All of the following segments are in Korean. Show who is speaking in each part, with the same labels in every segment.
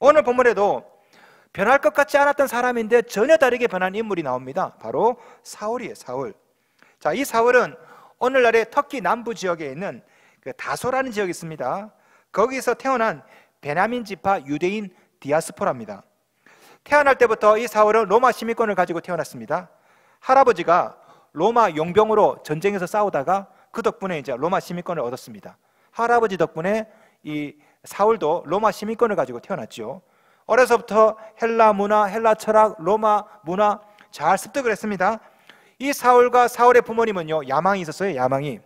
Speaker 1: 오늘 본문에도 변할 것 같지 않았던 사람인데 전혀 다르게 변한 인물이 나옵니다. 바로 사울이에요. 사울. 자, 이 사울은 오늘날의 터키 남부 지역에 있는 그 다소라는 지역이 있습니다. 거기서 태어난 베냐민 지파 유대인 디아스포라입니다. 태어날 때부터 이 사울은 로마 시민권을 가지고 태어났습니다. 할아버지가 로마 용병으로 전쟁에서 싸우다가 그 덕분에 이제 로마 시민권을 얻었습니다. 할아버지 덕분에 이 사울도 로마 시민권을 가지고 태어났죠. 어려서부터 헬라 문화, 헬라 철학, 로마 문화 잘 습득을 했습니다. 이 사울과 사울의 부모님은요, 야망이 있었어요. 야망이.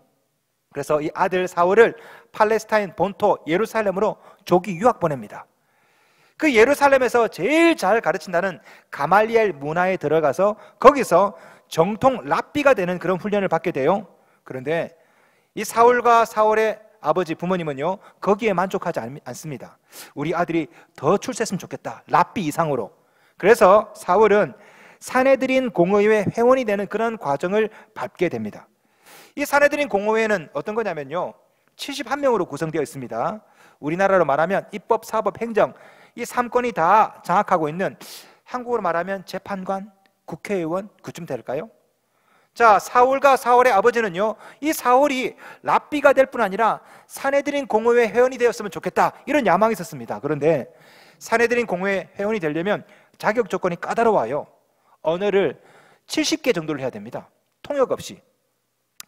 Speaker 1: 그래서 이 아들 사울을 팔레스타인 본토 예루살렘으로 조기 유학 보냅니다. 그 예루살렘에서 제일 잘 가르친다는 가말리엘 문화에 들어가서 거기서 정통 랍비가 되는 그런 훈련을 받게 돼요. 그런데 이 사울과 사울의 아버지 부모님은요, 거기에 만족하지 않습니다. 우리 아들이 더 출세했으면 좋겠다, 랍비 이상으로. 그래서 사울은 사내들인 공의회 회원이 되는 그런 과정을 밟게 됩니다. 이 사내들인 공의회는 어떤 거냐면요, 71명으로 구성되어 있습니다. 우리나라로 말하면 입법, 사법, 행정 이 3권이 다 장악하고 있는, 한국으로 말하면 재판관, 국회의원 그쯤 될까요? 자, 사울과 사울의 아버지는요, 이 사울이 랍비가 될 뿐 아니라 사내들인 공회회 회원이 되었으면 좋겠다, 이런 야망이 있었습니다. 그런데 사내들인 공회회 회원이 되려면 자격 조건이 까다로워요. 언어를 70개 정도를 해야 됩니다. 통역 없이.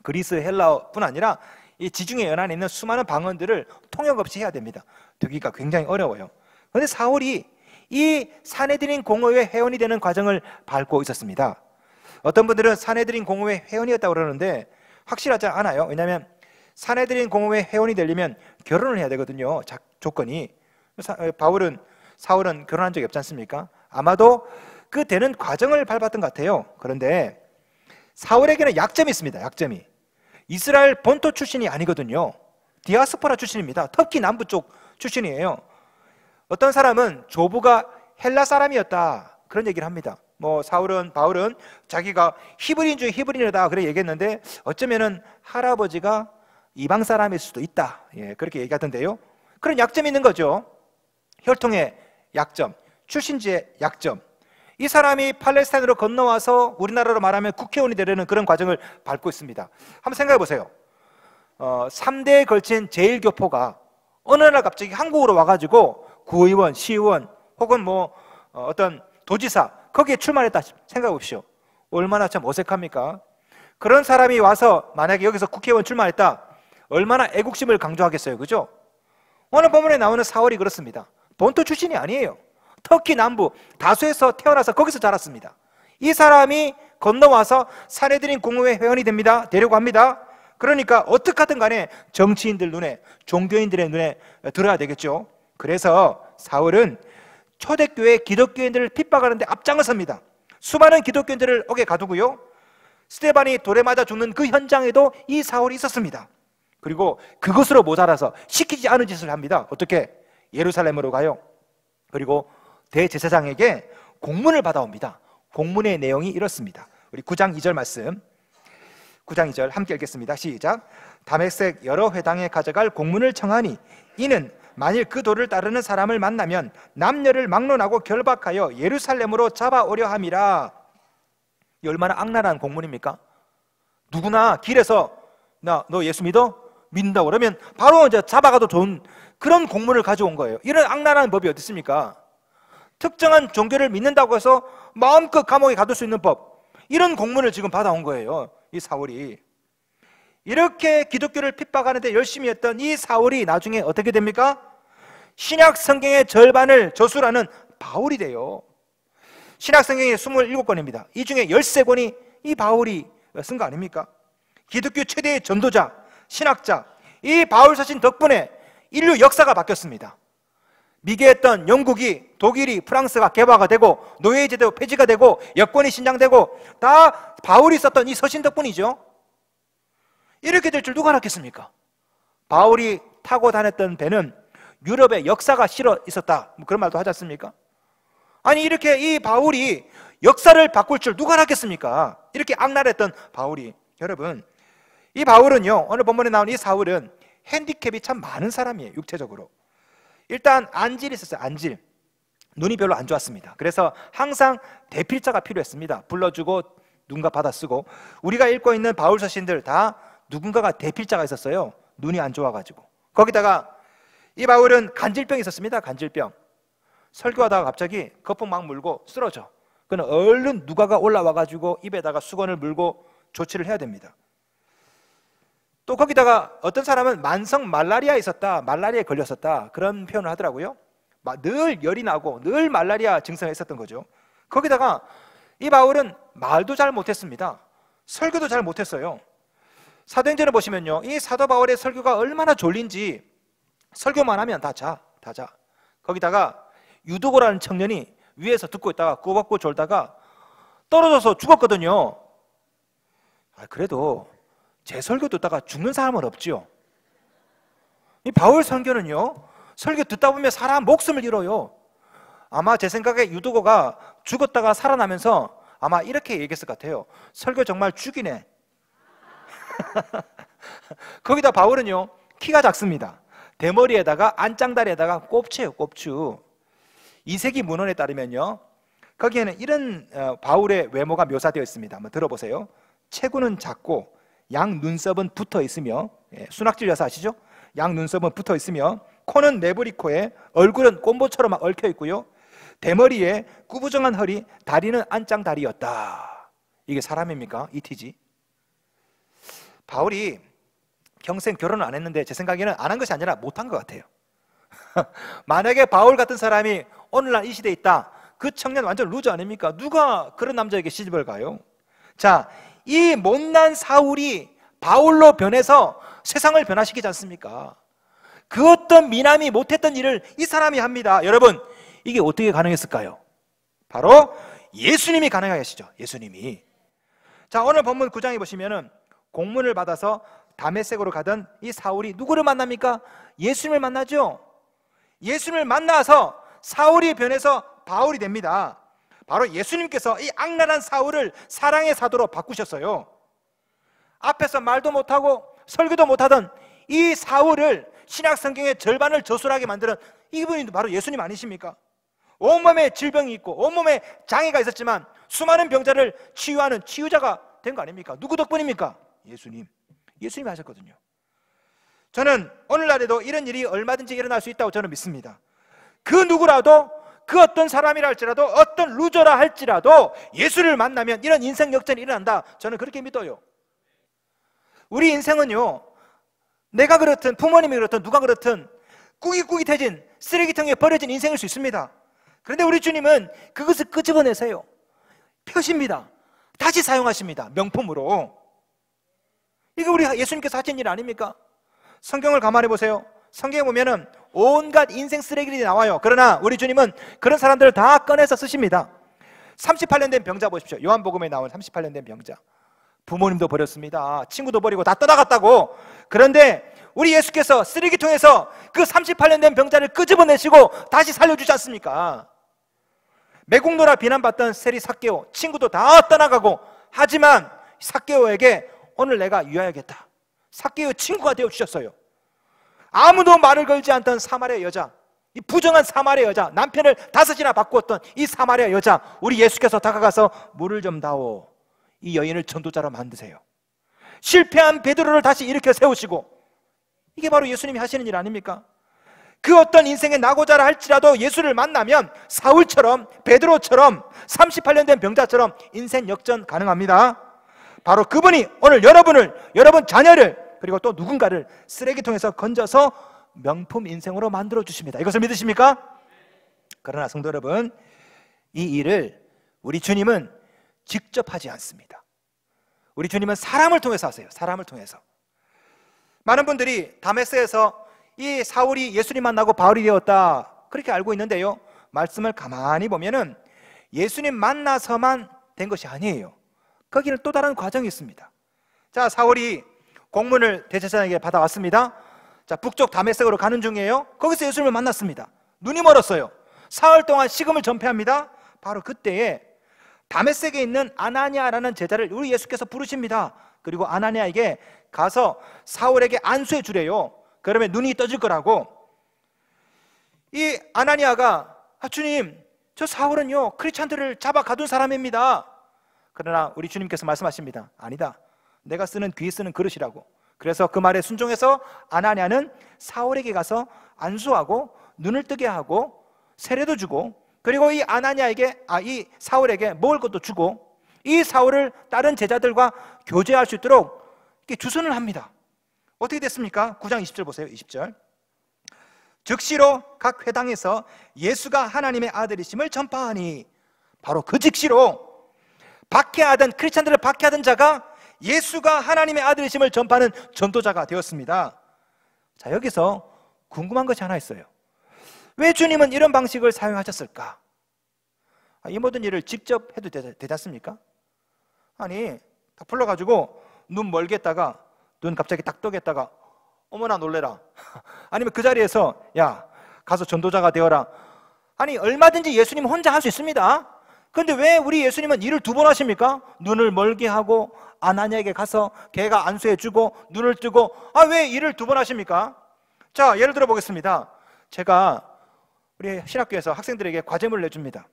Speaker 1: 그리스, 헬라어뿐 아니라 이 지중해 연안에 있는 수많은 방언들을 통역 없이 해야 됩니다. 되기가 굉장히 어려워요. 그런데 사울이 이 사내들인 공회회 회원이 되는 과정을 밟고 있었습니다. 어떤 분들은 사내들인 공회회 회원이었다고 그러는데 확실하지 않아요. 왜냐하면 사내들인 공회회 회원이 되려면 결혼을 해야 되거든요. 조건이. 사울은 결혼한 적이 없지 않습니까? 아마도 그 되는 과정을 밟았던 것 같아요. 그런데 사울에게는 약점이 있습니다. 약점이. 이스라엘 본토 출신이 아니거든요. 디아스포라 출신입니다. 터키 남부 쪽 출신이에요. 어떤 사람은 조부가 헬라 사람이었다, 그런 얘기를 합니다. 뭐 바울은 자기가 히브리인 중에 히브리인이다 그래 얘기했는데, 어쩌면은 할아버지가 이방 사람일 수도 있다, 그렇게 얘기하던데요. 그런 약점이 있는 거죠. 혈통의 약점, 출신지의 약점. 이 사람이 팔레스타인으로 건너와서 우리나라로 말하면 국회의원이 되려는 그런 과정을 밟고 있습니다. 한번 생각해 보세요. 3대에 걸친 제1교포가 어느 날 갑자기 한국으로 와가지고 구의원, 시의원 혹은 뭐 어떤 도지사 거기에 출마했다 생각해 보십시오. 얼마나 참 어색합니까? 그런 사람이 와서 만약에 여기서 국회의원 출마했다, 얼마나 애국심을 강조하겠어요, 그죠? 오늘 본문에 나오는 사울이 그렇습니다. 본토 출신이 아니에요. 터키 남부 다소에서 태어나서 거기서 자랐습니다. 이 사람이 건너와서 사내들인 공회회 회원이 됩니다. 되려고 합니다. 그러니까 어떻게 하든 간에 정치인들 눈에, 종교인들의 눈에 들어야 되겠죠. 그래서 사울은 초대교회 기독교인들을 핍박하는데 앞장을 섭니다. 수많은 기독교인들을 옥에 가두고요, 스데반이 돌에 맞아 죽는 그 현장에도 이 사울이 있었습니다. 그리고 그것으로 모자라서 시키지 않은 짓을 합니다. 어떻게? 예루살렘으로 가요. 그리고 대제사장에게 공문을 받아옵니다. 공문의 내용이 이렇습니다. 우리 9장 2절 말씀, 9장 2절 함께 읽겠습니다. 시작. 다메섹 여러 회당에 가져갈 공문을 청하니 이는 만일 그 도를 따르는 사람을 만나면 남녀를 막론하고 결박하여 예루살렘으로 잡아오려 함이라. 이 얼마나 악랄한 공문입니까? 누구나 길에서 너 예수 믿어? 믿는다고 그러면 바로 이제 잡아가도 좋은 그런 공문을 가져온 거예요. 이런 악랄한 법이 어디 있습니까? 특정한 종교를 믿는다고 해서 마음껏 감옥에 가둘 수 있는 법, 이런 공문을 지금 받아온 거예요, 이 사울이. 이렇게 기독교를 핍박하는데 열심히 했던 이 사울이 나중에 어떻게 됩니까? 신약 성경의 절반을 저술하는 바울이 돼요. 신약 성경이 27권입니다. 이 중에 13권이 이 바울이 쓴 거 아닙니까? 기독교 최대의 전도자, 신학자, 이 바울 서신 덕분에 인류 역사가 바뀌었습니다. 미개했던 영국이, 독일이, 프랑스가 개화가 되고 노예제도 폐지가 되고 여권이 신장되고 다 바울이 썼던 이 서신 덕분이죠. 이렇게 될 줄 누가 알았겠습니까? 바울이 타고 다녔던 배는 유럽의 역사가 실어 있었다, 뭐 그런 말도 하지 않습니까? 아니 이렇게 이 바울이 역사를 바꿀 줄 누가 알았겠습니까? 이렇게 악랄했던 바울이. 여러분, 이 바울은요, 오늘 본문에 나온 이 사울은 핸디캡이 참 많은 사람이에요. 육체적으로. 일단 안질이 있었어요. 안질. 눈이 별로 안 좋았습니다. 그래서 항상 대필자가 필요했습니다. 불러주고 누군가 받아 쓰고. 우리가 읽고 있는 바울 서신들 다 누군가가 대필자가 있었어요. 눈이 안 좋아가지고. 거기다가 이 바울은 간질병이 있었습니다. 간질병. 설교하다가 갑자기 거품 막 물고 쓰러져. 그는 얼른 누가가 올라와가지고 입에다가 수건을 물고 조치를 해야 됩니다. 또 거기다가 어떤 사람은 만성 말라리아에 있었다, 말라리아에 걸렸었다, 그런 표현을 하더라고요. 늘 열이 나고 늘 말라리아 증상이 있었던 거죠. 거기다가 이 바울은 말도 잘 못했습니다. 설교도 잘 못했어요. 사도행전을 보시면요, 이 사도 바울의 설교가 얼마나 졸린지 설교만 하면 다 자. 거기다가 유도고라는 청년이 위에서 듣고 있다가 꼬박꼬 졸다가 떨어져서 죽었거든요. 그래도 제 설교 듣다가 죽는 사람은 없지요. 이 바울 설교는요, 설교 듣다 보면 사람 목숨을 잃어요. 아마 제 생각에 유도고가 죽었다가 살아나면서 아마 이렇게 얘기했을 것 같아요. 설교 정말 죽이네. 거기다 바울은요, 키가 작습니다. 대머리에다가 안짱다리에다가 꼽추예요, 꼽추. 이세기 문헌에 따르면요, 거기에는 이런 바울의 외모가 묘사되어 있습니다. 한번 들어보세요. 체구는 작고 양 눈썹은 붙어 있으며, 순학질 여사 아시죠? 양 눈썹은 붙어 있으며, 코는 네브리코에, 얼굴은 꼼보처럼 얽혀 있고요, 대머리에 구부정한 허리, 다리는 안짱다리였다. 이게 사람입니까? 이티지. 바울이 평생 결혼을 안 했는데 제 생각에는 안 한 것이 아니라 못한 것 같아요. 만약에 바울 같은 사람이 오늘날 이 시대에 있다, 그 청년 완전 루저 아닙니까? 누가 그런 남자에게 시집을 가요? 자, 이 못난 사울이 바울로 변해서 세상을 변화시키지 않습니까? 그 어떤 미남이 못했던 일을 이 사람이 합니다. 여러분, 이게 어떻게 가능했을까요? 바로 예수님이 가능하게 하시죠. 예수님이. 자, 오늘 본문 9장에 보시면은 공문을 받아서 다메섹으로 가던 이 사울이 누구를 만납니까? 예수님을 만나죠. 예수님을 만나서 사울이 변해서 바울이 됩니다. 바로 예수님께서 이 악랄한 사울을 사랑의 사도로 바꾸셨어요. 앞에서 말도 못하고 설교도 못하던 이 사울을 신약 성경의 절반을 저술하게 만드는 이분이 바로 예수님 아니십니까? 온몸에 질병이 있고 온몸에 장애가 있었지만 수많은 병자를 치유하는 치유자가 된 거 아닙니까? 누구 덕분입니까? 예수님이 하셨거든요. 저는 오늘날에도 이런 일이 얼마든지 일어날 수 있다고 저는 믿습니다. 그 누구라도, 그 어떤 사람이라 할지라도, 어떤 루저라 할지라도 예수를 만나면 이런 인생 역전이 일어난다, 저는 그렇게 믿어요. 우리 인생은요, 내가 그렇든 부모님이 그렇든 누가 그렇든 꾸깃꾸깃해진 쓰레기통에 버려진 인생일 수 있습니다. 그런데 우리 주님은 그것을 끄집어내세요. 펴십니다. 다시 사용하십니다. 명품으로. 이거 우리 예수님께서 하신 일 아닙니까? 성경을 가만히 보세요. 성경에 보면은 온갖 인생 쓰레기들이 나와요. 그러나 우리 주님은 그런 사람들을 다 꺼내서 쓰십니다. 38년 된 병자 보십시오. 요한복음에 나온 38년 된 병자. 부모님도 버렸습니다. 친구도 버리고 다 떠나갔다고. 그런데 우리 예수께서 쓰레기통에서 그 38년 된 병자를 끄집어내시고 다시 살려주지 않습니까? 매국노라 비난받던 세리 삭개오, 친구도 다 떠나가고, 하지만 삭개오에게 오늘 내가 유하야겠다, 삭개오 친구가 되어주셨어요. 아무도 말을 걸지 않던 사마리아 여자, 이 부정한 사마리아 여자, 남편을 5이나 바꾸었던 이 사마리아 여자, 우리 예수께서 다가가서 물을 좀 다오, 이 여인을 전도자로 만드세요. 실패한 베드로를 다시 일으켜 세우시고, 이게 바로 예수님이 하시는 일 아닙니까? 그 어떤 인생의 낙오자라 할지라도 예수를 만나면 사울처럼, 베드로처럼, 38년 된 병자처럼 인생 역전 가능합니다. 바로 그분이 오늘 여러분을, 여러분 자녀를, 그리고 또 누군가를 쓰레기통에서 건져서 명품 인생으로 만들어 주십니다. 이것을 믿으십니까? 그러나 성도 여러분, 이 일을 우리 주님은 직접 하지 않습니다. 우리 주님은 사람을 통해서 하세요. 사람을 통해서. 많은 분들이 다메섹에서 이 사울이 예수님 만나고 바울이 되었다, 그렇게 알고 있는데요, 말씀을 가만히 보면은 예수님 만나서만 된 것이 아니에요. 거기는 또 다른 과정이 있습니다. 자, 사울이 공문을 대제사장에게 받아왔습니다. 자, 북쪽 다메섹으로 가는 중이에요. 거기서 예수님을 만났습니다. 눈이 멀었어요. 사흘 동안 식음을 전폐합니다. 바로 그때에 다메섹에 있는 아나니아라는 제자를 우리 예수께서 부르십니다. 그리고 아나니아에게 가서 사울에게 안수해 주래요. 그러면 눈이 떠질 거라고. 이 아나니아가, 주님, 저 사울은요 크리스찬들을 잡아 가둔 사람입니다. 그러나 우리 주님께서 말씀하십니다. 아니다, 내가 쓰는 귀에 쓰는 그릇이라고. 그래서 그 말에 순종해서 아나니아는 사울에게 가서 안수하고 눈을 뜨게 하고 세례도 주고, 그리고 이 사울에게 먹을 것도 주고, 이 사울을 다른 제자들과 교제할 수 있도록 이렇게 주선을 합니다. 어떻게 됐습니까? 9장 20절 보세요. 20절. 즉시로 각 회당에서 예수가 하나님의 아들이심을 전파하니, 바로 그 즉시로 박해하던 크리스찬들을 박해하던 자가 예수가 하나님의 아들이심을 전파하는 전도자가 되었습니다. 자, 여기서 궁금한 것이 하나 있어요. 왜 주님은 이런 방식을 사용하셨을까? 이 모든 일을 직접 해도 되지 않습니까? 아니, 딱 불러가지고 눈 멀게 했다가 눈 갑자기 딱 뜨겠다가 어머나 놀래라. 아니면 그 자리에서 야, 가서 전도자가 되어라. 아니, 얼마든지 예수님 혼자 할 수 있습니다. 그런데 왜 우리 예수님은 일을 2번 하십니까? 눈을 멀게 하고 아나니아에게 가서 걔가 안수해주고 눈을 뜨고, 왜 일을 2번 하십니까? 자, 예를 들어 보겠습니다. 제가 우리 신학교에서 학생들에게 과제물을 내줍니다.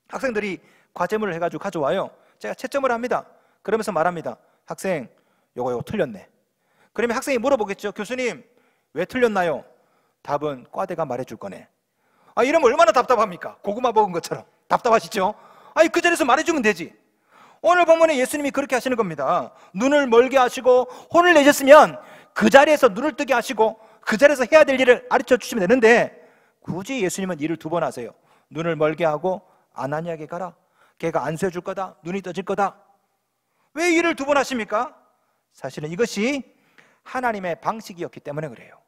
Speaker 1: 학생들이 과제물을 해가지고 가져와요. 제가 채점을 합니다. 그러면서 말합니다. 학생, 요거 틀렸네. 그러면 학생이 물어보겠죠. 교수님, 왜 틀렸나요? 답은 과대가 말해줄 거네. 이러면 얼마나 답답합니까? 고구마 먹은 것처럼 답답하시죠? 그 자리에서 말해주면 되지. 오늘 본문에 예수님이 그렇게 하시는 겁니다. 눈을 멀게 하시고 혼을 내셨으면 그 자리에서 눈을 뜨게 하시고 그 자리에서 해야 될 일을 가르쳐 주시면 되는데, 굳이 예수님은 일을 2번 하세요. 눈을 멀게 하고 아나니아에게 가라. 걔가 안수해 줄 거다. 눈이 떠질 거다. 왜 일을 2번 하십니까? 사실은 이것이 하나님의 방식이었기 때문에 그래요.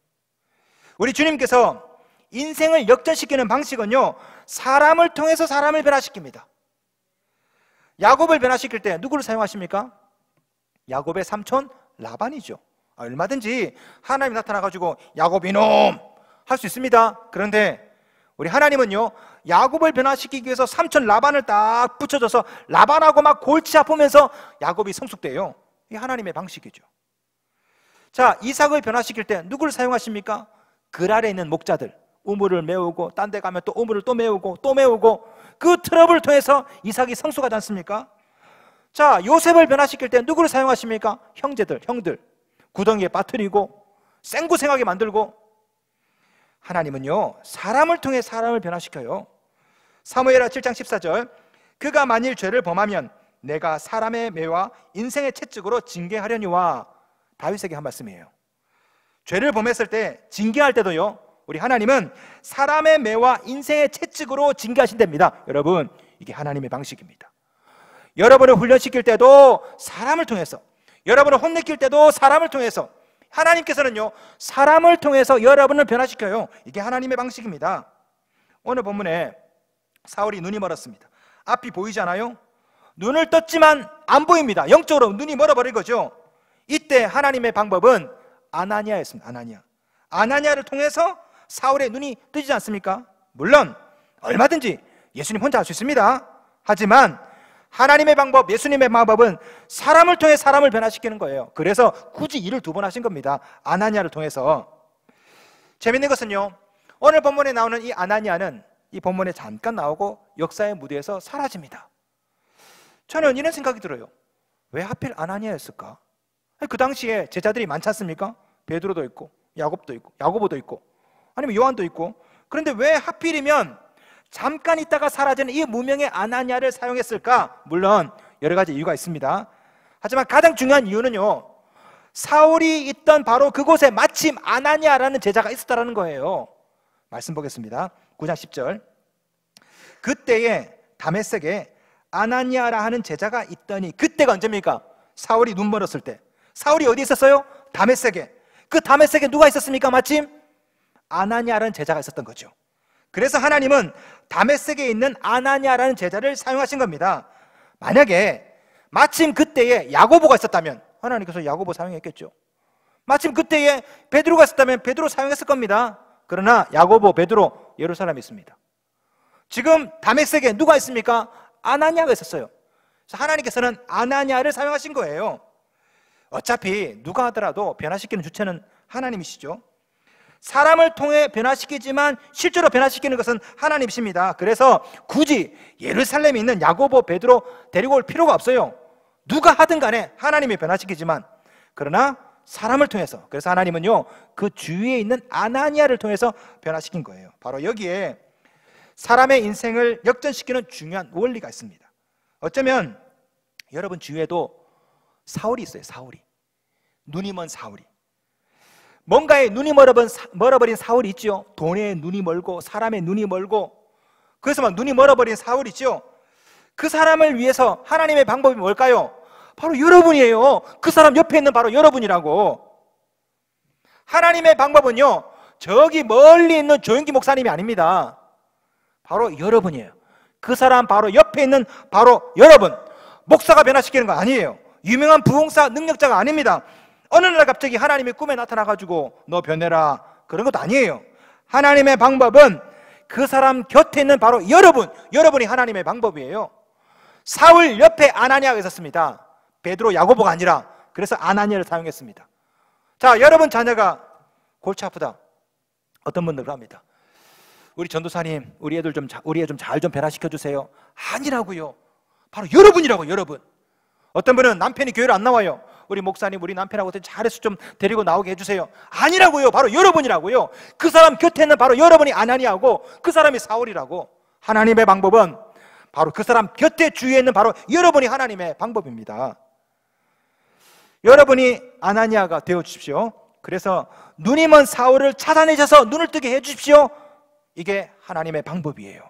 Speaker 1: 우리 주님께서 인생을 역전시키는 방식은요, 사람을 통해서 사람을 변화시킵니다. 야곱을 변화시킬 때 누구를 사용하십니까? 야곱의 삼촌 라반이죠. 얼마든지 하나님이 나타나가지고 야곱 이놈 할 수 있습니다. 그런데 우리 하나님은요, 야곱을 변화시키기 위해서 삼촌 라반을 딱 붙여줘서 라반하고 막 골치 아프면서 야곱이 성숙돼요. 이게 하나님의 방식이죠. 자, 이삭을 변화시킬 때 누구를 사용하십니까? 글 아래 있는 목자들, 우물을 메우고 딴 데 가면 또 우물을 또 메우고 또 메우고, 그 트러블을 통해서 이삭이 성숙하지 않습니까? 자, 요셉을 변화시킬 때 누구를 사용하십니까? 형제들, 형들 구덩이에 빠뜨리고 생구생하게 만들고. 하나님은요, 사람을 통해 사람을 변화시켜요. 사무엘하 7장 14절, 그가 만일 죄를 범하면 내가 사람의 매와 인생의 채찍으로 징계하려니와, 다윗에게 한 말씀이에요. 죄를 범했을 때, 징계할 때도요, 우리 하나님은 사람의 매와 인생의 채찍으로 징계하신답니다. 여러분, 이게 하나님의 방식입니다. 여러분을 훈련시킬 때도 사람을 통해서, 여러분을 혼내킬 때도 사람을 통해서, 하나님께서는요, 사람을 통해서 여러분을 변화시켜요. 이게 하나님의 방식입니다. 오늘 본문에 사울이 눈이 멀었습니다. 앞이 보이지 않아요? 눈을 떴지만 안 보입니다. 영적으로 눈이 멀어버린 거죠. 이때 하나님의 방법은 아나니아였습니다. 아나니아를 통해서 사울의 눈이 뜨지 않습니까? 물론 얼마든지 예수님 혼자 할 수 있습니다. 하지만 하나님의 방법, 예수님의 방법은 사람을 통해 사람을 변화시키는 거예요. 그래서 굳이 일을 2번 하신 겁니다. 아나니아를 통해서. 재밌는 것은요, 오늘 본문에 나오는 이 아나니아는 이 본문에 잠깐 나오고 역사의 무대에서 사라집니다. 저는 이런 생각이 들어요. 왜 하필 아나니아였을까? 그 당시에 제자들이 많지 않습니까? 베드로도 있고 야곱도 있고 야고보도 있고 아니면 요한도 있고. 그런데 왜 하필이면 잠깐 있다가 사라지는 이 무명의 아나니아를 사용했을까? 물론 여러 가지 이유가 있습니다. 하지만 가장 중요한 이유는요, 사울이 있던 바로 그곳에 마침 아나니아라는 제자가 있었다는 거예요. 말씀 보겠습니다. 9장 10절, 그때에 다메섹에 아나니아라 하는 제자가 있더니, 그때가 언제입니까? 사울이 눈 멀었을 때. 사울이 어디 있었어요? 다메섹에. 그 다메섹에 누가 있었습니까? 마침 아나니아라는 제자가 있었던 거죠. 그래서 하나님은 다메섹에 있는 아나니아라는 제자를 사용하신 겁니다. 만약에 마침 그때에 야고보가 있었다면 하나님께서 야고보 사용했겠죠. 마침 그때에 베드로가 있었다면 베드로 사용했을 겁니다. 그러나 야고보, 베드로 예루살렘에 있습니다. 지금 다메섹에 누가 있습니까? 아나니아가 있었어요. 그래서 하나님께서는 아나니아를 사용하신 거예요. 어차피 누가 하더라도 변화시키는 주체는 하나님이시죠. 사람을 통해 변화시키지만 실제로 변화시키는 것은 하나님이십니다. 그래서 굳이 예루살렘에 있는 야고보, 베드로 데리고 올 필요가 없어요. 누가 하든 간에 하나님이 변화시키지만, 그러나 사람을 통해서, 그래서 하나님은요 그 주위에 있는 아나니아를 통해서 변화시킨 거예요. 바로 여기에 사람의 인생을 역전시키는 중요한 원리가 있습니다. 어쩌면 여러분 주위에도 사울이 있어요. 사울이, 눈이 먼 사울이, 뭔가에 눈이 멀어버린 사울이 있죠. 돈에 눈이 멀고 사람의 눈이 멀고, 그래서 막 눈이 멀어버린 사울이 있죠. 그 사람을 위해서 하나님의 방법이 뭘까요? 바로 여러분이에요. 그 사람 옆에 있는 바로 여러분이라고. 하나님의 방법은요 저기 멀리 있는 조영기 목사님이 아닙니다. 바로 여러분이에요. 그 사람 바로 옆에 있는 바로 여러분. 목사가 변화시키는 거 아니에요. 유명한 부흥사 능력자가 아닙니다. 어느 날 갑자기 하나님이 꿈에 나타나가지고 너 변해라, 그런 것도 아니에요. 하나님의 방법은 그 사람 곁에 있는 바로 여러분, 여러분이 하나님의 방법이에요. 사울 옆에 아나니아가 있었습니다. 베드로, 야고보가 아니라. 그래서 아나니아를 사용했습니다. 자, 여러분 자녀가 골치 아프다. 어떤 분들 합니다. 우리 전도사님, 우리 애 좀 잘 좀 변화시켜 주세요. 아니라고요. 바로 여러분이라고. 여러분. 어떤 분은 남편이 교회를 안 나와요. 우리 목사님, 우리 남편하고 잘해서 좀 데리고 나오게 해주세요. 아니라고요. 바로 여러분이라고요. 그 사람 곁에 있는 바로 여러분이 아나니아고 그 사람이 사울이라고. 하나님의 방법은 바로 그 사람 곁에 주위에 있는 바로 여러분이 하나님의 방법입니다. 여러분이 아나니아가 되어 주십시오. 그래서 눈이 먼 사울을 찾아내셔서 눈을 뜨게 해 주십시오. 이게 하나님의 방법이에요.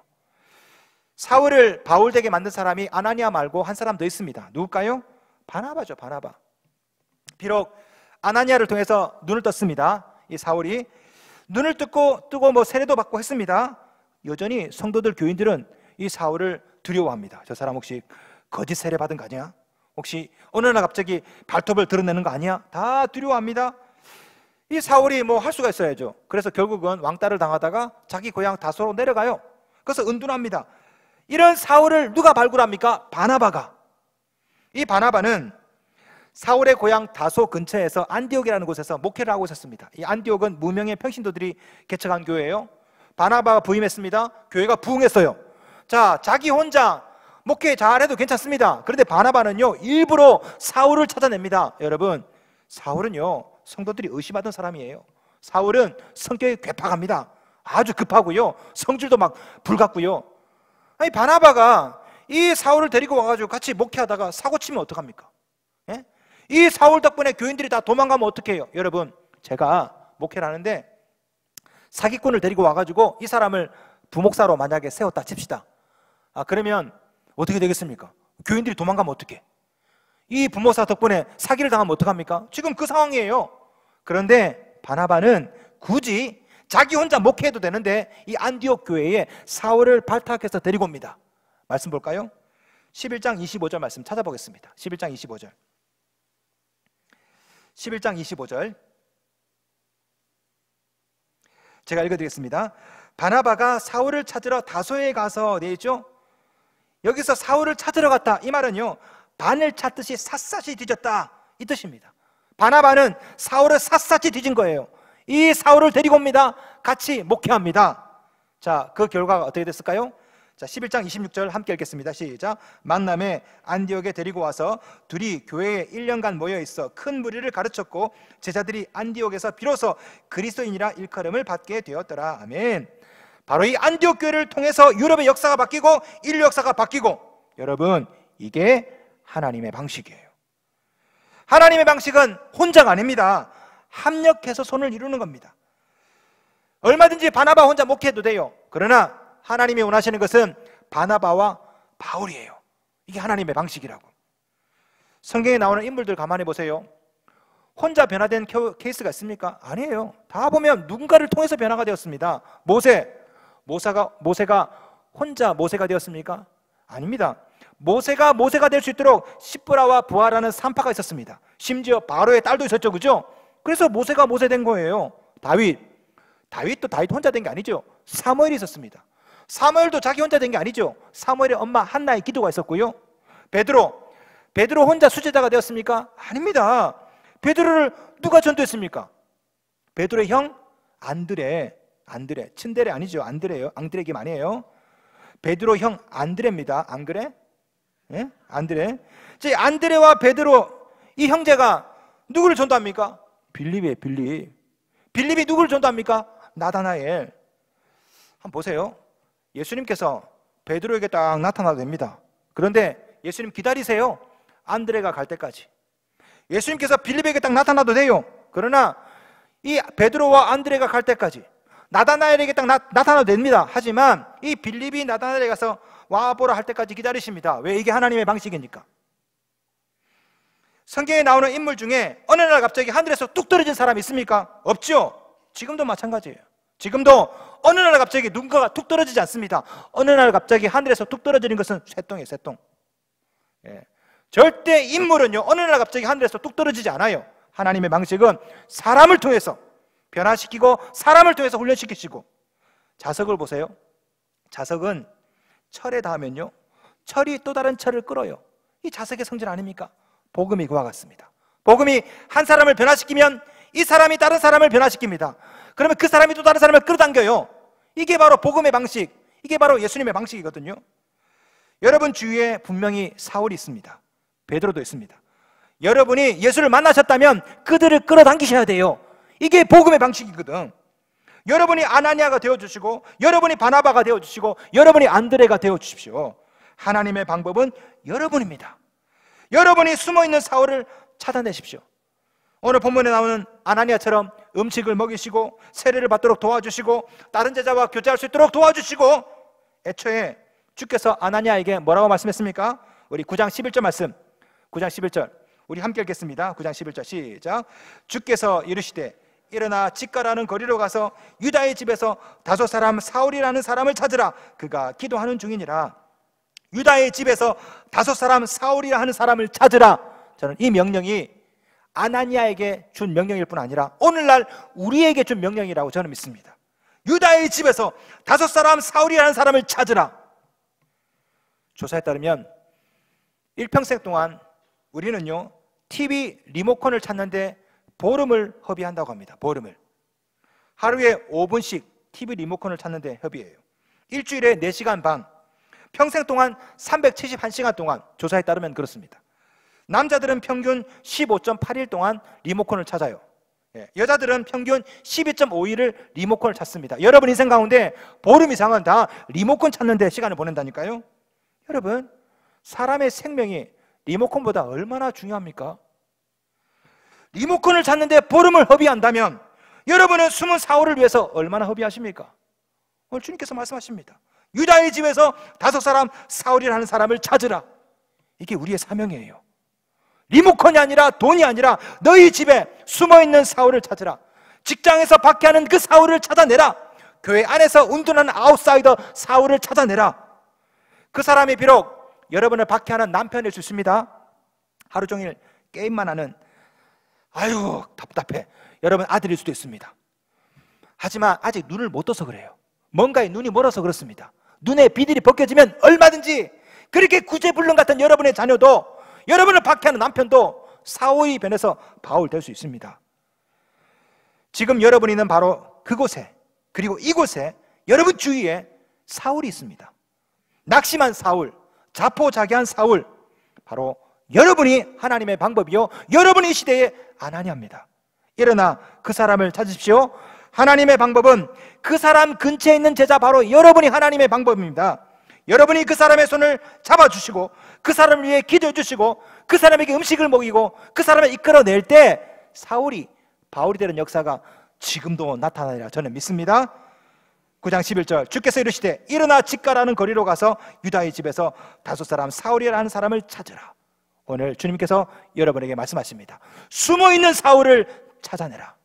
Speaker 1: 사울을 바울 되게 만든 사람이 아나니아 말고 한 사람 더 있습니다. 누굴까요? 바나바죠. 바나바. 비록 아나니아를 통해서 눈을 떴습니다. 이 사울이 눈을 뜨고 뭐 세례도 받고 했습니다. 여전히 성도들, 교인들은 이 사울을 두려워합니다. 저 사람 혹시 거짓 세례 받은 거 아니야? 혹시 어느 날 갑자기 발톱을 드러내는 거 아니야? 다 두려워합니다. 이 사울이 뭐 할 수가 있어야죠. 그래서 결국은 왕따를 당하다가 자기 고향 다소로 내려가요. 그래서 은둔합니다. 이런 사울을 누가 발굴합니까? 바나바가. 이 바나바는 사울의 고향 다소 근처에서 안디옥이라는 곳에서 목회를 하고 있었습니다. 이 안디옥은 무명의 평신도들이 개척한 교회예요. 바나바가 부임했습니다. 교회가 부흥했어요. 자, 자기 혼자 목회 잘해도 괜찮습니다. 그런데 바나바는요 일부러 사울을 찾아냅니다. 여러분, 사울은요 성도들이 의심하던 사람이에요. 사울은 성격이 괴팍합니다. 아주 급하고요, 성질도 막 불같고요. 아니, 바나바가 이 사울을 데리고 와가지고 같이 목회하다가 사고 치면 어떡합니까? 예? 이 사울 덕분에 교인들이 다 도망가면 어떡해요? 여러분, 제가 목회를 하는데 사기꾼을 데리고 와가지고 이 사람을 부목사로 만약에 세웠다 칩시다. 그러면 어떻게 되겠습니까? 교인들이 도망가면 어떡해? 이 부목사 덕분에 사기를 당하면 어떡합니까? 지금 그 상황이에요. 그런데 바나바는 굳이 자기 혼자 목회해도 되는데 이 안디옥 교회에 사울을 발탁해서 데리고 옵니다. 말씀 볼까요? 11장 25절 말씀 찾아보겠습니다. 11장 25절. 11장 25절 제가 읽어드리겠습니다. 바나바가 사울을 찾으러 다소에 가서 되어 있죠? 여기서 사울을 찾으러 갔다, 이 말은요 바늘 찾듯이 샅샅이 뒤졌다, 이 뜻입니다. 바나바는 사울을 샅샅이 뒤진 거예요. 이 사울을 데리고 옵니다. 같이 목회합니다. 자, 그 결과가 어떻게 됐을까요? 자, 11장 26절 함께 읽겠습니다. 시작. 만남에 안디옥에 데리고 와서 둘이 교회에 1년간 모여 있어 큰 무리를 가르쳤고 제자들이 안디옥에서 비로소 그리스도인이라 일컬음을 받게 되었더라. 아멘. 바로 이 안디옥 교회를 통해서 유럽의 역사가 바뀌고 인류 역사가 바뀌고, 여러분, 이게 하나님의 방식이에요. 하나님의 방식은 혼자가 아닙니다. 합력해서 손을 이루는 겁니다. 얼마든지 바나바 혼자 목회해도 돼요. 그러나 하나님이 원하시는 것은 바나바와 바울이에요. 이게 하나님의 방식이라고. 성경에 나오는 인물들 가만히 보세요. 혼자 변화된 케이스가 있습니까? 아니에요. 다 보면 누군가를 통해서 변화가 되었습니다. 모세가 혼자 모세가 되었습니까? 아닙니다. 모세가 될 수 있도록 십브라와 부하라는 산파가 있었습니다. 심지어 바로의 딸도 있었죠, 그죠? 그래서 모세가 모세 된 거예요. 다윗도 다윗 혼자 된 게 아니죠. 사무엘이 있었습니다. 사무엘도 자기 혼자 된 게 아니죠. 사무엘의 엄마 한나의 기도가 있었고요. 베드로 혼자 수제자가 되었습니까? 아닙니다. 베드로를 누가 전도했습니까? 베드로의 형? 안드레, 친데레 아니죠. 안드레요. 앙드레 김 아니에요. 베드로 형 안드레입니다. 안 그래? 예? 안드레. 안드레와 베드로 이 형제가 누구를 전도합니까? 빌립이에요. 빌립이 누구를 전도합니까? 나다나엘. 한번 보세요. 예수님께서 베드로에게 딱 나타나도 됩니다. 그런데 예수님 기다리세요. 안드레가 갈 때까지. 예수님께서 빌립에게 딱 나타나도 돼요. 그러나 이 베드로와 안드레가 갈 때까지 나다나엘에게 딱 나타나도 됩니다. 하지만 이 빌립이 나다나엘에 가서 와보라 할 때까지 기다리십니다. 왜? 이게 하나님의 방식이니까. 성경에 나오는 인물 중에 어느 날 갑자기 하늘에서 뚝 떨어진 사람이 있습니까? 없죠. 지금도 마찬가지예요. 지금도 어느 날 갑자기 누군가가 뚝 떨어지지 않습니다. 어느 날 갑자기 하늘에서 뚝 떨어지는 것은 쇠똥이에요. 쇠똥. 예. 절대 인물은요 어느 날 갑자기 하늘에서 뚝 떨어지지 않아요. 하나님의 방식은 사람을 통해서 변화시키고 사람을 통해서 훈련시키시고. 자석을 보세요. 자석은 철에 닿으면요 철이 또 다른 철을 끌어요. 이 자석의 성질 아닙니까? 복음이 그와 같습니다. 복음이 한 사람을 변화시키면 이 사람이 다른 사람을 변화시킵니다. 그러면 그 사람이 또 다른 사람을 끌어당겨요. 이게 바로 복음의 방식, 이게 바로 예수님의 방식이거든요. 여러분 주위에 분명히 사울이 있습니다. 베드로도 있습니다. 여러분이 예수를 만나셨다면 그들을 끌어당기셔야 돼요. 이게 복음의 방식이거든. 여러분이 아나니아가 되어주시고 여러분이 바나바가 되어주시고 여러분이 안드레가 되어주십시오. 하나님의 방법은 여러분입니다. 여러분이 숨어있는 사울을 찾아내십시오. 오늘 본문에 나오는 아나니아처럼 음식을 먹이시고 세례를 받도록 도와주시고 다른 제자와 교제할 수 있도록 도와주시고. 애초에 주께서 아나니아에게 뭐라고 말씀했습니까? 우리 9장 11절 말씀, 9장 11절 우리 함께 읽겠습니다. 9장 11절 시작. 주께서 이르시되 일어나 직가라는 거리로 가서 유다의 집에서 다소 사람 사울이라는 사람을 찾으라. 그가 기도하는 중이니라. 유다의 집에서 다소 사람 사울이라 하는 사람을 찾으라. 저는 이 명령이 아나니아에게 준 명령일 뿐 아니라 오늘날 우리에게 준 명령이라고 저는 믿습니다. 유다의 집에서 다소 사람 사울이라는 사람을 찾으라. 조사에 따르면 일평생 동안 우리는요 TV 리모컨을 찾는데 보름을 허비한다고 합니다. 보름을. 하루에 5분씩 TV 리모컨을 찾는데 허비해요. 일주일에 4시간 반, 평생 동안 371시간 동안. 조사에 따르면 그렇습니다. 남자들은 평균 15.8일 동안 리모컨을 찾아요. 여자들은 평균 12.5일을 리모컨을 찾습니다. 여러분 인생 가운데 보름 이상은 다 리모컨 찾는데 시간을 보낸다니까요. 여러분, 사람의 생명이 리모컨보다 얼마나 중요합니까? 리모컨을 찾는데 보름을 허비한다면 여러분은 숨은 사울을 위해서 얼마나 허비하십니까? 오늘 주님께서 말씀하십니다. 유다의 집에서 다소 사람 사울이라는 사람을 찾으라. 이게 우리의 사명이에요. 리모컨이 아니라 돈이 아니라 너희 집에 숨어있는 사울을 찾으라. 직장에서 박해하는 그 사울을 찾아내라. 교회 안에서 운둔하는 아웃사이더 사울을 찾아내라. 그 사람이 비록 여러분을 박해하는 남편일 수 있습니다. 하루 종일 게임만 하는 아유 답답해 여러분 아들일 수도 있습니다. 하지만 아직 눈을 못 떠서 그래요. 뭔가에 눈이 멀어서 그렇습니다. 눈에 비늘이 벗겨지면 얼마든지 그렇게 구제불능 같은 여러분의 자녀도 여러분을 박해하는 남편도 사울이 변해서 바울 될 수 있습니다. 지금 여러분이 있는 바로 그곳에 그리고 이곳에 여러분 주위에 사울이 있습니다. 낙심한 사울, 자포자기한 사울, 바로 여러분이 하나님의 방법이요 여러분이 이 시대의 아나니아입니다. 일어나 그 사람을 찾으십시오. 하나님의 방법은 그 사람 근처에 있는 제자 바로 여러분이 하나님의 방법입니다. 여러분이 그 사람의 손을 잡아주시고 그 사람을 위해 기도해 주시고 그 사람에게 음식을 먹이고 그 사람을 이끌어낼 때 사울이 바울이 되는 역사가 지금도 나타나리라 저는 믿습니다. 9장 11절 주께서 이르시되 일어나 직가라는 거리로 가서 유다의 집에서 다소 사람 사울이라는 사람을 찾으라. 오늘 주님께서 여러분에게 말씀하십니다. 숨어있는 사울을 찾아내라.